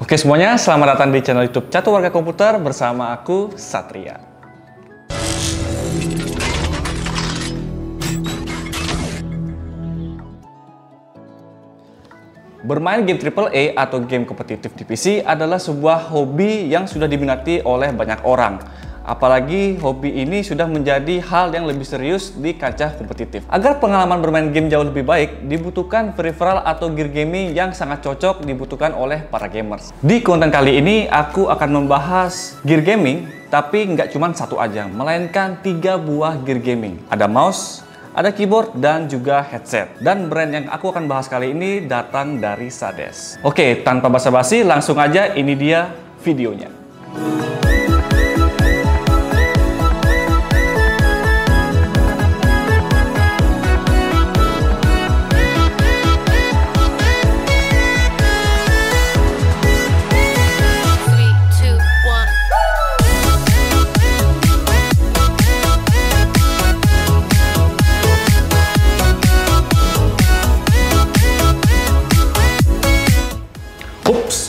Oke semuanya, selamat datang di channel YouTube Catur Warga Komputer bersama aku, Satria. Bermain game AAA atau game kompetitif di PC adalah sebuah hobi yang sudah diminati oleh banyak orang. Apalagi hobi ini sudah menjadi hal yang lebih serius di kancah kompetitif. Agar pengalaman bermain game jauh lebih baik, dibutuhkan peripheral atau gear gaming yang sangat cocok dibutuhkan oleh para gamers. Di konten kali ini, aku akan membahas gear gaming, tapi nggak cuma satu aja, melainkan 3 buah gear gaming. Ada mouse, ada keyboard, dan juga headset. Dan brand yang aku akan bahas kali ini datang dari Sades. Oke, tanpa basa-basi, langsung aja ini dia videonya.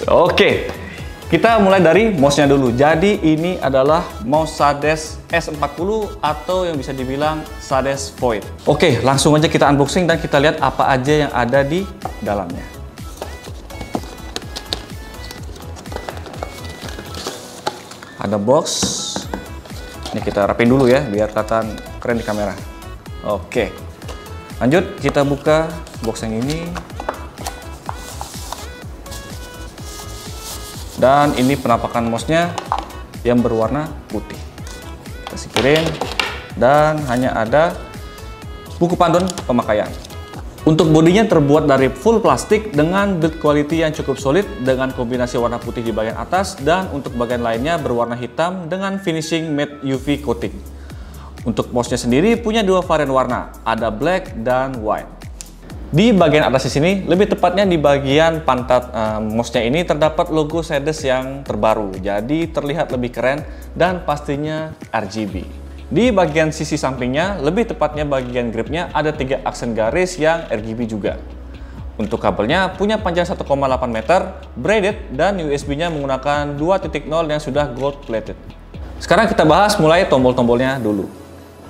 Oke, kita mulai dari mouse-nya dulu. Jadi ini adalah mouse Sades S40 atau yang bisa dibilang Sades Void. Oke, langsung aja kita unboxing dan kita lihat apa aja yang ada di dalamnya. Ada box. Ini kita rapin dulu ya, biar kelihatan keren di kamera. Oke, lanjut kita buka box yang ini. Dan ini penampakan mouse-nya yang berwarna putih. Kita singkirin dan hanya ada buku panduan pemakaian. Untuk bodinya terbuat dari full plastik dengan build quality yang cukup solid dengan kombinasi warna putih di bagian atas dan untuk bagian lainnya berwarna hitam dengan finishing matte UV coating. Untuk mouse-nya sendiri punya 2 varian warna, ada black dan white. Di bagian atas di sini, lebih tepatnya di bagian pantat mouse-nya ini terdapat logo Sades yang terbaru, jadi terlihat lebih keren dan pastinya RGB. Di bagian sisi sampingnya, lebih tepatnya bagian gripnya ada 3 aksen garis yang RGB juga. Untuk kabelnya punya panjang 1,8 meter, braided dan USB-nya menggunakan 2.0 yang sudah gold plated. Sekarang kita bahas mulai tombol-tombolnya dulu.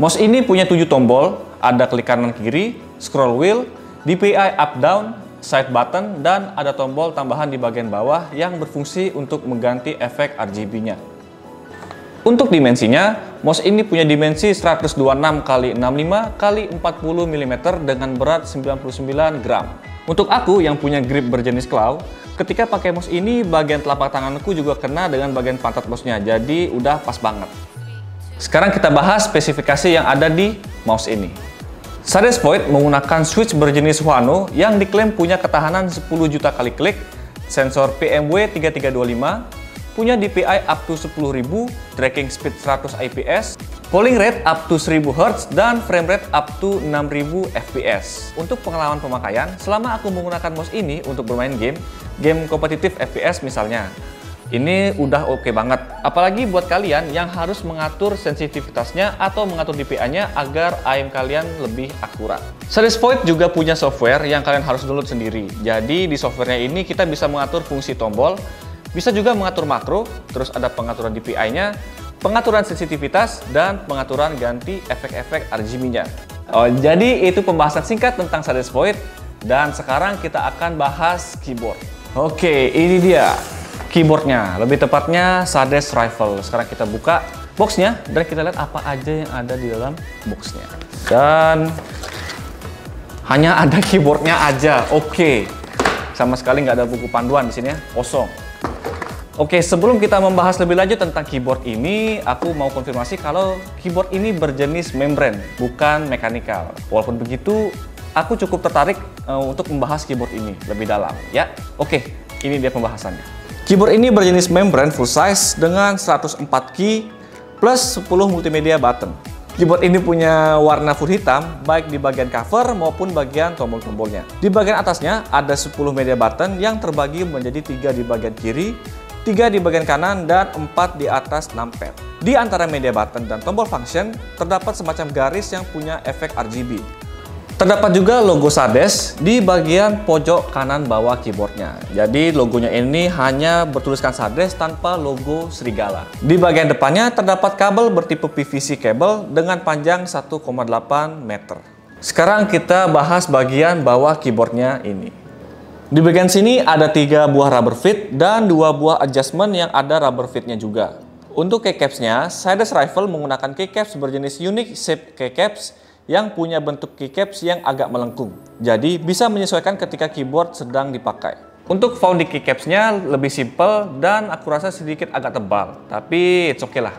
Mouse ini punya 7 tombol, ada klik kanan kiri, scroll wheel, DPI up down, side button, dan ada tombol tambahan di bagian bawah yang berfungsi untuk mengganti efek RGB-nya. Untuk dimensinya, mouse ini punya dimensi 126 x 65 x 40 mm dengan berat 99 gram. Untuk aku yang punya grip berjenis claw, ketika pakai mouse ini bagian telapak tanganku juga kena dengan bagian pantat mouse-nya, jadi udah pas banget. Sekarang kita bahas spesifikasi yang ada di mouse ini. Sades Void menggunakan switch berjenis Huano yang diklaim punya ketahanan 10 juta kali klik, sensor PMW3325, punya DPI up to 10.000, tracking speed 100 IPS, polling rate up to 1000 Hz, dan frame rate up to 6000 FPS. Untuk pengalaman pemakaian, selama aku menggunakan mouse ini untuk bermain game kompetitif FPS misalnya, ini udah oke banget. Apalagi buat kalian yang harus mengatur sensitivitasnya atau mengatur DPI-nya agar aim kalian lebih akurat. Sades Void juga punya software yang kalian harus download sendiri. Jadi di softwarenya ini kita bisa mengatur fungsi tombol, bisa juga mengatur makro, terus ada pengaturan DPI-nya, pengaturan sensitivitas, dan pengaturan ganti efek-efek RGB-nya. Jadi itu pembahasan singkat tentang Sades Void. Dan sekarang kita akan bahas keyboard. Oke, ini dia keyboardnya, lebih tepatnya Sades Rifle. Sekarang kita buka boxnya dan kita lihat apa aja yang ada di dalam boxnya. Dan hanya ada keyboardnya aja. Oke, sama sekali nggak ada buku panduan di sini ya, kosong. Oke, sebelum kita membahas lebih lanjut tentang keyboard ini, aku mau konfirmasi kalau keyboard ini berjenis membran, bukan mechanical. Walaupun begitu, aku cukup tertarik untuk membahas keyboard ini lebih dalam ya. Oke, ini dia pembahasannya. Keyboard ini berjenis membran full size dengan 104 key plus 10 multimedia button. Keyboard ini punya warna full hitam baik di bagian cover maupun bagian tombol-tombolnya. Di bagian atasnya ada 10 media button yang terbagi menjadi 3 di bagian kiri, 3 di bagian kanan, dan 4 di atas numpad. Di antara media button dan tombol function terdapat semacam garis yang punya efek RGB. Terdapat juga logo Sades di bagian pojok kanan bawah keyboardnya. Jadi logonya ini hanya bertuliskan Sades tanpa logo serigala. Di bagian depannya terdapat kabel bertipe PVC kabel dengan panjang 1,8 meter. Sekarang kita bahas bagian bawah keyboardnya ini. Di bagian sini ada 3 buah rubber feet dan 2 buah adjustment yang ada rubber feetnya juga. Untuk keycapsnya, Sades Rifle menggunakan keycaps berjenis unique shape keycaps yang punya bentuk keycaps yang agak melengkung. Jadi bisa menyesuaikan ketika keyboard sedang dipakai. Untuk founding keycapsnya lebih simple dan aku rasa sedikit agak tebal, tapi it's okay lah.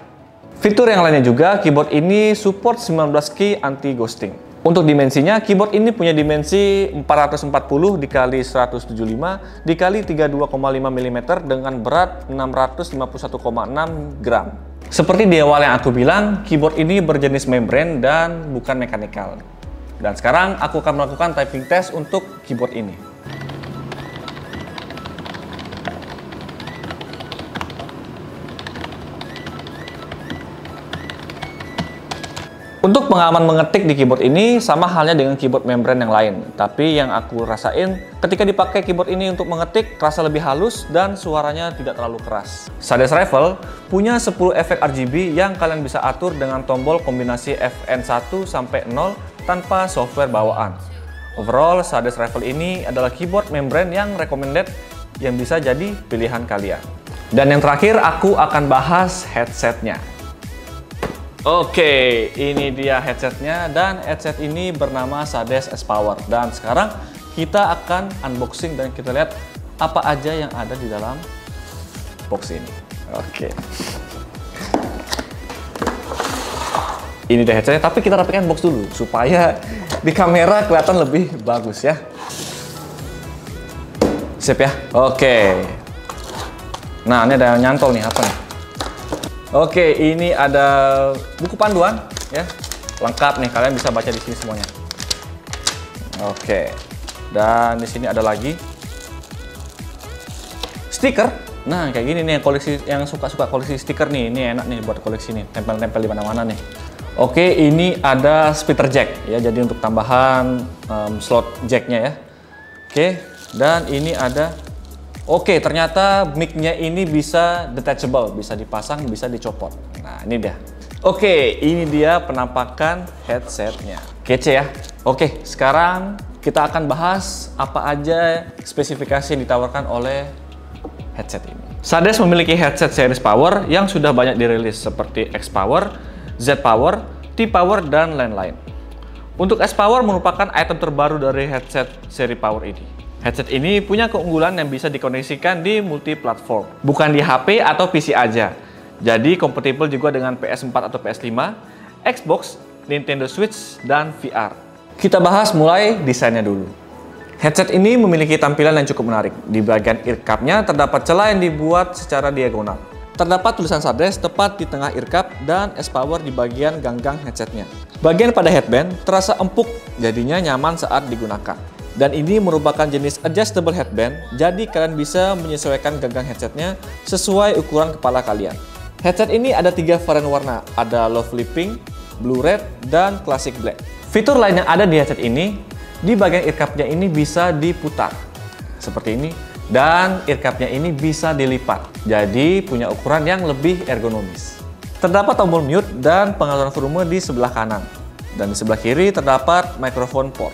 Fitur yang lainnya juga, keyboard ini support 19 key anti ghosting. Untuk dimensinya, keyboard ini punya dimensi 440 dikali 175 dikali 32,5 mm dengan berat 651,6 gram. Seperti di awal yang aku bilang, keyboard ini berjenis membran dan bukan mechanical. Dan sekarang aku akan melakukan typing test untuk keyboard ini. Untuk pengalaman mengetik di keyboard ini sama halnya dengan keyboard membran yang lain. Tapi yang aku rasain ketika dipakai keyboard ini untuk mengetik terasa lebih halus dan suaranya tidak terlalu keras. Sades Rifle punya 10 efek RGB yang kalian bisa atur dengan tombol kombinasi FN1 sampai 0 tanpa software bawaan. Overall, Sades Rifle ini adalah keyboard membran yang recommended yang bisa jadi pilihan kalian. Dan yang terakhir aku akan bahas headsetnya. Oke, ini dia headsetnya dan headset ini bernama Sades S-Power. Dan sekarang kita akan unboxing dan kita lihat apa aja yang ada di dalam box ini. Oke. Ini dia headsetnya, tapi kita rapikan box dulu supaya di kamera kelihatan lebih bagus ya. Sip ya. Oke. Nah, ini ada yang nyantol nih, apa nih? Oke, ini ada buku panduan ya, lengkap nih, kalian bisa baca di sini semuanya. Oke, dan di sini ada lagi stiker. Nah, kayak gini nih, koleksi yang suka koleksi stiker nih, ini enak nih buat koleksi nih, tempel-tempel di mana-mana nih. Oke, ini ada speaker jack ya, jadi untuk tambahan slot jacknya ya. Oke, dan ini ada. Oke, ternyata mic-nya ini bisa detachable, bisa dipasang, bisa dicopot. Nah, ini dia. Oke, ini dia penampakan headsetnya. Kece ya. Oke, sekarang kita akan bahas apa aja spesifikasi yang ditawarkan oleh headset ini. Sades memiliki headset series Power yang sudah banyak dirilis seperti X-Power, Z-Power, T-Power, dan lain-lain. Untuk S-Power merupakan item terbaru dari headset seri Power ini. Headset ini punya keunggulan yang bisa dikoneksikan di multi-platform, bukan di HP atau PC aja. Jadi kompatibel juga dengan PS4 atau PS5, Xbox, Nintendo Switch, dan VR. Kita bahas mulai desainnya dulu. Headset ini memiliki tampilan yang cukup menarik. Di bagian ear cup-nya terdapat celah yang dibuat secara diagonal. Terdapat tulisan Sades tepat di tengah ear cup dan S-Power di bagian ganggang headsetnya. Bagian pada headband terasa empuk, jadinya nyaman saat digunakan. Dan ini merupakan jenis adjustable headband, jadi kalian bisa menyesuaikan ganggang headsetnya sesuai ukuran kepala kalian. Headset ini ada 3 varian warna, ada lovely pink, blue red, dan classic black. Fitur lain yang ada di headset ini, di bagian ear cup-nya ini bisa diputar, seperti ini, dan ear cup-nya ini bisa dilipat, jadi punya ukuran yang lebih ergonomis. Terdapat tombol mute dan pengaturan volume di sebelah kanan, dan di sebelah kiri terdapat microphone port.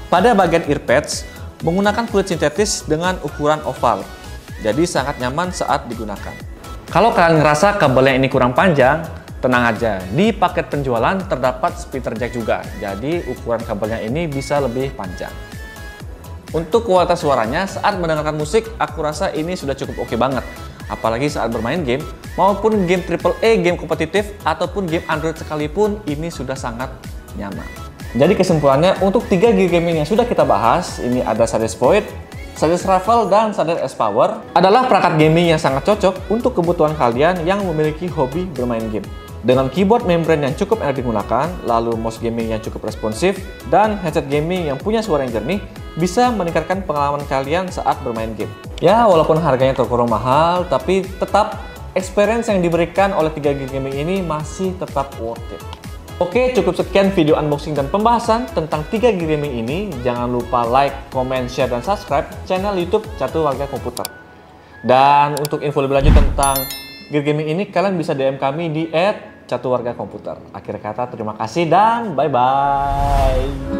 Pada bagian earpads, menggunakan kulit sintetis dengan ukuran oval, jadi sangat nyaman saat digunakan. Kalau kalian ngerasa kabelnya ini kurang panjang, tenang aja, di paket penjualan terdapat speaker jack juga, jadi ukuran kabelnya ini bisa lebih panjang. Untuk kualitas suaranya, saat mendengarkan musik, aku rasa ini sudah cukup oke banget. Apalagi saat bermain game, maupun game AAA, game kompetitif, ataupun game Android sekalipun, ini sudah sangat nyaman. Jadi kesimpulannya, untuk 3 gig gaming yang sudah kita bahas, ini ada Sades Void, Sades Rifle, dan Sades S-Power, adalah perangkat gaming yang sangat cocok untuk kebutuhan kalian yang memiliki hobi bermain game. Dengan keyboard membran yang cukup enak digunakan, lalu mouse gaming yang cukup responsif, dan headset gaming yang punya suara yang jernih, bisa meningkatkan pengalaman kalian saat bermain game. Ya, walaupun harganya tergolong mahal, tapi tetap experience yang diberikan oleh 3 gig gaming ini masih tetap worth it. Oke, cukup sekian video unboxing dan pembahasan tentang 3 gear gaming ini. Jangan lupa like, comment, share, dan subscribe channel YouTube Catur Warga Komputer. Dan untuk info lebih lanjut tentang gear gaming ini, kalian bisa DM kami di @caturwargakomputer. Akhir kata, terima kasih dan bye-bye.